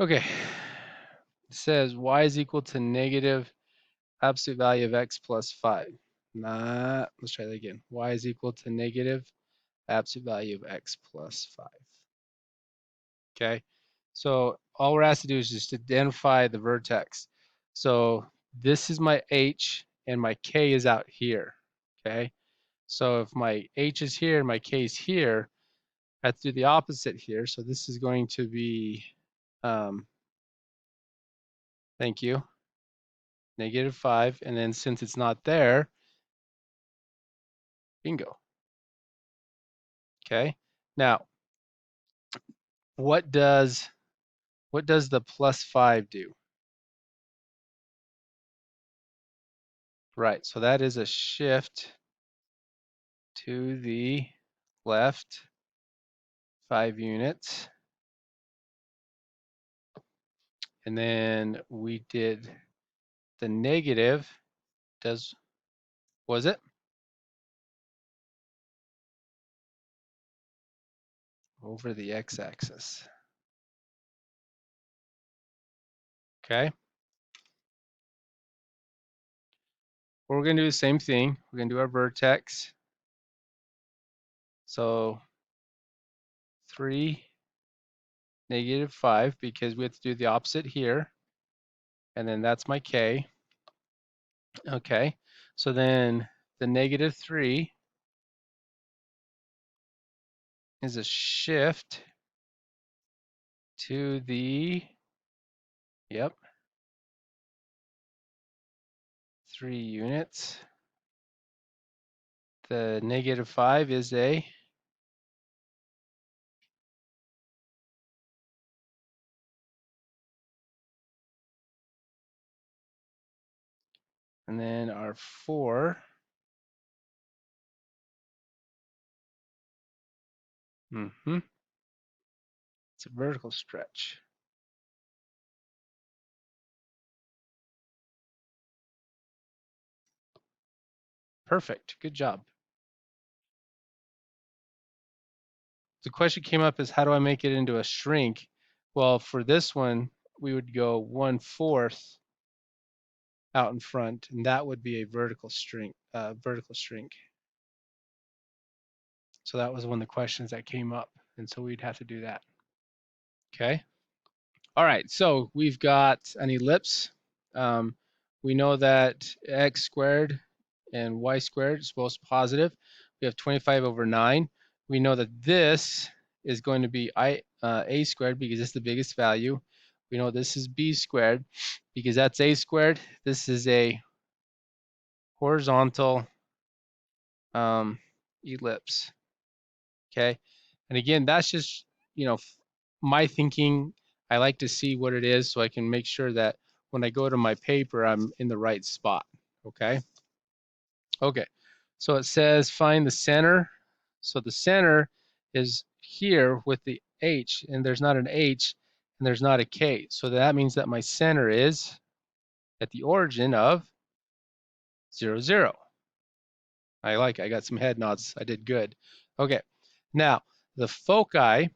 Okay, it says y is equal to negative absolute value of x plus 5. Let's try that again. Y is equal to negative absolute value of x plus 5. Okay, so all we're asked to do is just identify the vertex. So this is my h and my k is out here. Okay, so if my h is here and my k is here, I have to do the opposite here. So this is going to be, thank you, negative 5. And then since it's not there, bingo. Okay, now what does the plus 5 do? Right, so that is a shift to the left 5 units. And then we did the negative, was it? Over the x-axis. Okay. We're going to do the same thing. We're going to do our vertex. So 3, negative 5, because we have to do the opposite here. And then that's my k. Okay. So then the negative 3 is a shift to the, yep, 3 units. The negative 5 is a, and then our 4, it's a vertical stretch. Perfect, good job. The question came up is how do I make it into a shrink? Well, for this one, we would go 1/4 out in front, and that would be a vertical shrink. So that was one of the questions that came up, and so we'd have to do that. Okay. All right, so we've got an ellipse. We know that x squared and y squared is both positive. We have 25/9. We know that this is going to be a squared because it's the biggest value. We know this is b squared because that's a squared. This is a horizontal ellipse. Okay, and again, that's just, my thinking. I like to see what it is so I can make sure that when I go to my paper, I'm in the right spot. Okay. Okay, so it says find the center. So the center is here with the H, and there's not an H, and there's not a K. So that means that my center is at the origin of 0, 0. I got some head nods. I did good. Okay, now the foci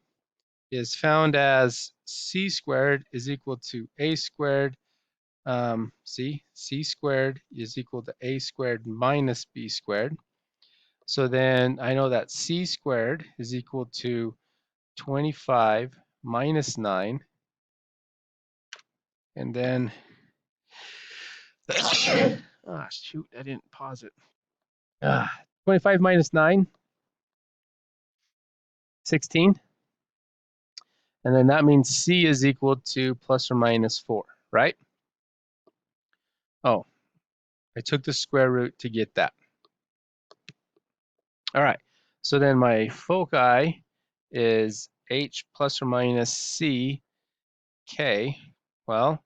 is found as c squared is equal to a squared. C squared is equal to a squared minus b squared. So then I know that c squared is equal to 25 minus 9. And then, ah, shoot, I didn't pause it. 25 minus 9, 16. And then that means c is equal to plus or minus 4, right? Oh, I took the square root to get that. All right, so then my foci is h plus or minus c k. Well,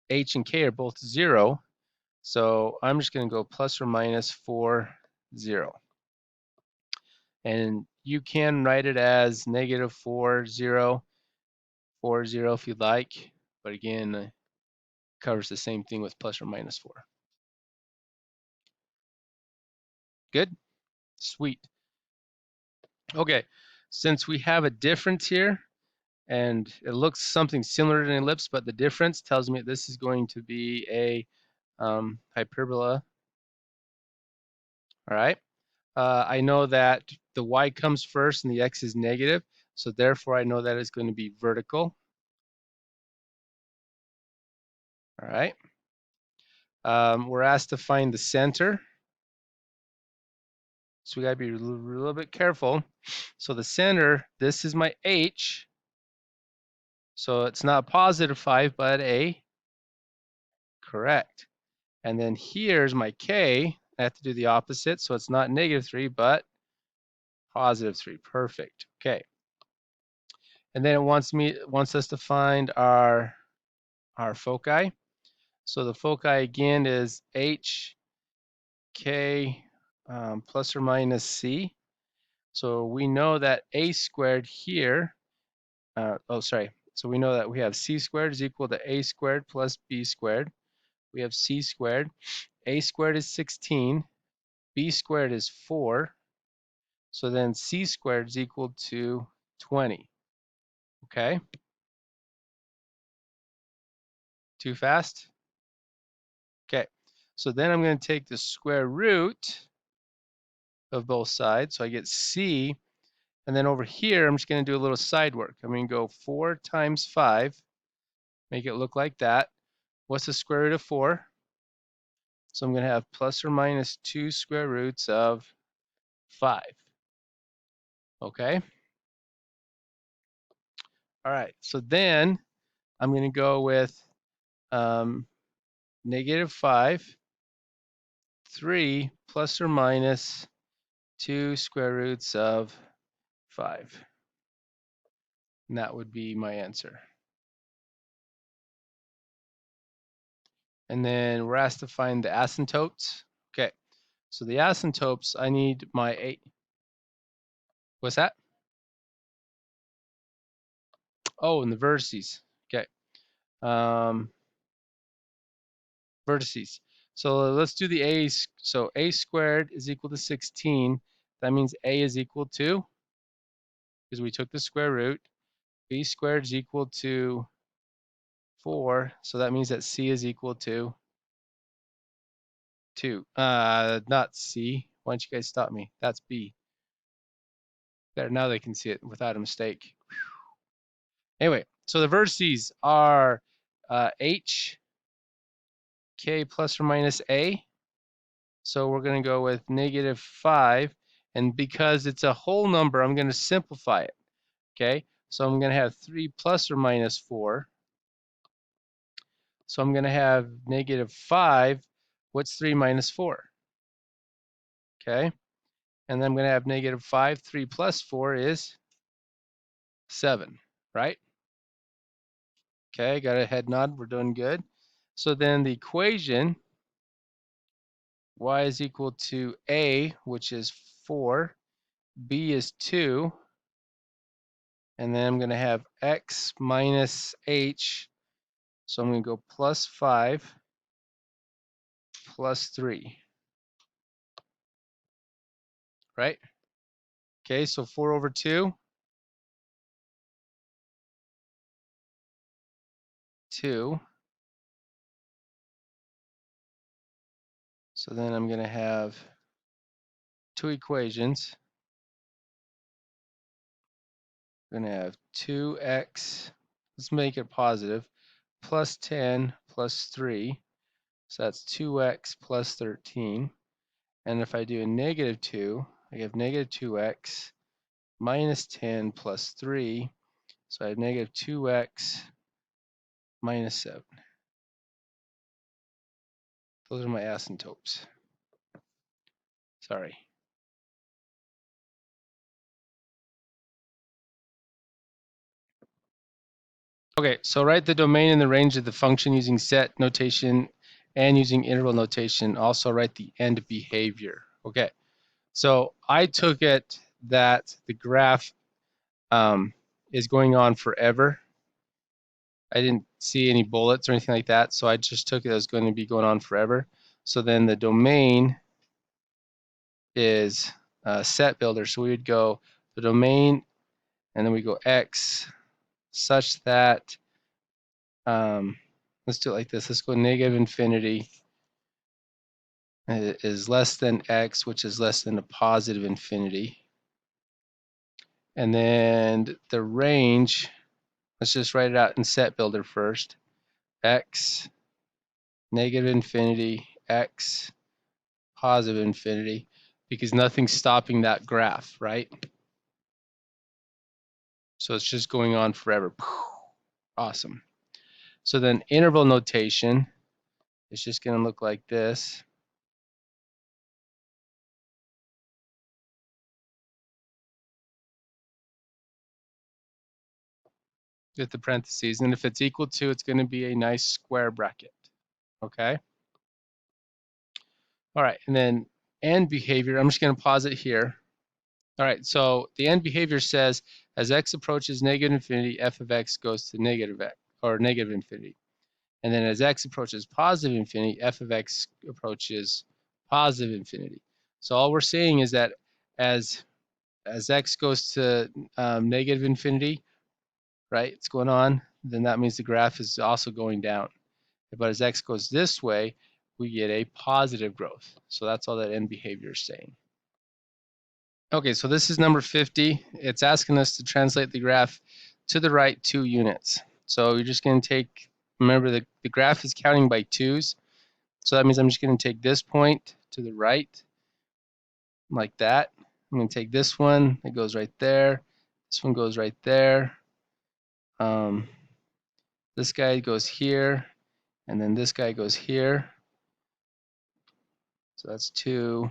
h and k are both 0, so I'm just going to go plus or minus 4, 0. And you can write it as negative 4, 0, 4, 0 if you'd like, but again, it covers the same thing with plus or minus 4. Good? Sweet. Okay, since we have a difference here, and it looks something similar to an ellipse, but the difference tells me this is going to be a hyperbola. All right. I know that the y comes first and the x is negative, so therefore I know that it's going to be vertical. All right. We're asked to find the center, so we got to be a little bit careful. So the center, this is my h, so it's not positive 5, but a correct. And then here's my k. I have to do the opposite, so it's not negative 3, but positive 3. Perfect. Okay. And then it wants us to find our foci. So the foci again is h, k, plus or minus c. So we know that a squared here, so we know that we have c squared is equal to a squared plus b squared. We have c squared. A squared is 16. B squared is 4. So then c squared is equal to 20. Okay? Too fast? Okay. So then I'm going to take the square root of both sides. So I get c. And then over here, I'm just going to do a little side work. I'm going to go 4 times 5. Make it look like that. What's the square root of 4? So I'm going to have plus or minus 2 square roots of 5. Okay? All right. So then I'm going to go with negative 5, 3 plus or minus 2 square roots of 5. And that would be my answer. And then we're asked to find the asymptotes. Okay. So the asymptotes, I need my 8. What's that? Oh, and the vertices. Okay. Vertices. So let's do the a's. So a squared is equal to 16. That means a is equal to, because we took the square root, b squared is equal to 4. So that means that c is equal to 2. Not c. Why don't you guys stop me? That's b. There, now they can see it without a mistake. Anyway, so the vertices are h, k plus or minus a. So we're going to go with negative 5. And because it's a whole number, I'm going to simplify it. Okay, so I'm going to have 3 plus or minus 4. So I'm going to have negative 5. What's 3 minus 4? Okay, and then I'm going to have negative 5. 3 plus 4 is 7, right? Okay, got a head nod. We're doing good. So then the equation, y is equal to a, which is 4, b is 2, and then I'm going to have x minus h. So I'm going to go plus 5 plus 3, right? Okay, so 4 over 2, 2. So then I'm going to have two equations. I'm going to have 2x, let's make it positive, plus 10 plus 3. So that's 2x plus 13. And if I do a negative 2, I have negative 2x minus 10 plus 3. So I have negative 2x minus 7. Those are my asymptotes. Sorry. Okay, so write the domain and the range of the function using set notation and using interval notation. Also write the end behavior. Okay, so I took it that the graph is going on forever. I didn't see any bullets or anything like that, so I just took it as going to be going on forever. So then the domain is set builder. So we would go the domain, and then we go x such that, let's do it like this. Let's go negative infinity is less than x, which is less than a positive infinity. And then the range, let's just write it out in set builder first. X, negative infinity, x, positive infinity, because nothing's stopping that graph, right? So it's just going on forever. Awesome. So then interval notation is just going to look like this. With the parentheses, and if it's equal to, it's going to be a nice square bracket. Okay. All right, and then end behavior, I'm just going to pause it here. All right, so the end behavior says as x approaches negative infinity, f of x goes to negative x, or negative infinity. And then as x approaches positive infinity, f of x approaches positive infinity. So all we're saying is that as x goes to negative infinity, right, it's going on, then that means the graph is also going down. But as x goes this way, we get a positive growth. So that's all that end behavior is saying. Okay, so this is number 50. It's asking us to translate the graph to the right 2 units. So you're just going to take, remember the graph is counting by 2's. So that means I'm just going to take this point to the right, like that. I'm going to take this one, it goes right there. This one goes right there. This guy goes here, and then this guy goes here. So that's 2,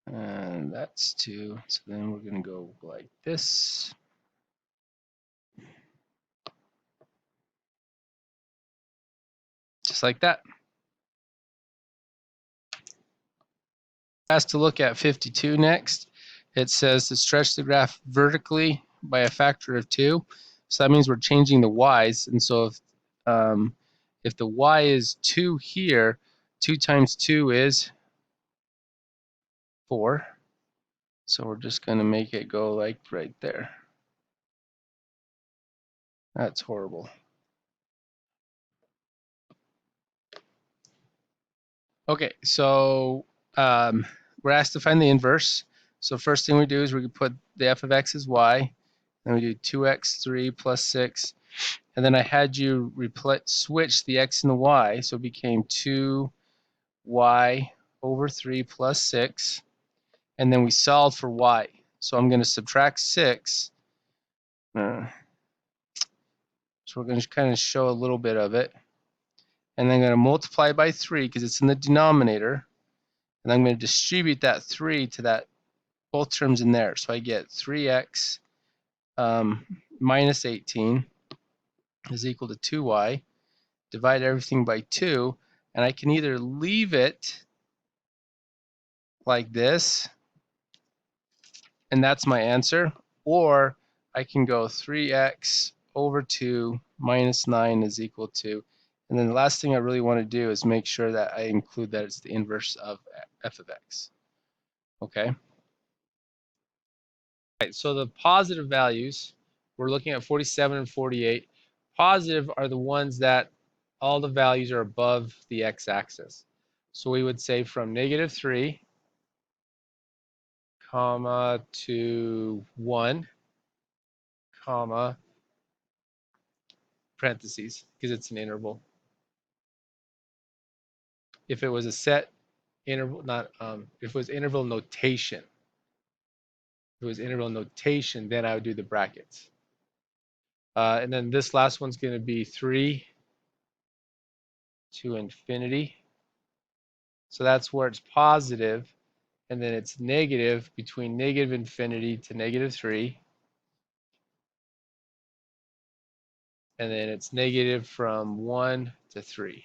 and that's 2. So then we're going to go like this. Just like that. Asked to look at 52 next. It says to stretch the graph vertically by a factor of 2. So that means we're changing the y's. And so if the y is 2 here, 2 times 2 is 4. So we're just going to make it go like right there. That's horrible. Okay, so we're asked to find the inverse. So first thing we do is we put the f of x as y. Then we do 2x3 plus 6. And then I had you switch the x and the y. So it became 2y over 3 plus 6. And then we solved for y. So I'm going to subtract 6. So we're going to kind of show a little bit of it. And then I'm going to multiply by 3 because it's in the denominator. And I'm going to distribute that 3 to that both terms in there. So I get 3x minus 18 is equal to 2y. Divide everything by 2. And I can either leave it like this, and that's my answer, or I can go 3x over 2 minus 9 is equal to, and then the last thing I really want to do is make sure that I include that it's the inverse of f of x. Okay? All right, so the positive values, we're looking at 47 and 48. Positive are the ones that all the values are above the x-axis. So we would say from negative 3, comma, to 1, comma, parentheses, because it's an interval. If it was a set interval, not if it was interval notation. If it was interval notation, then I would do the brackets. And then this last one's going to be 3 to infinity. So that's where it's positive, and then it's negative between negative infinity to negative 3. And then it's negative from 1 to 3.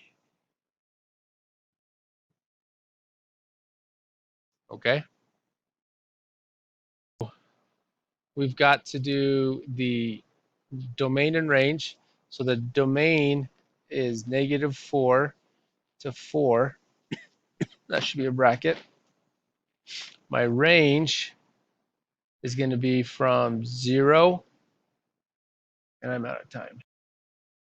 Okay? We've got to do the domain and range. So the domain is negative 4 to 4. That should be a bracket. My range is going to be from 0 And I'm out of time.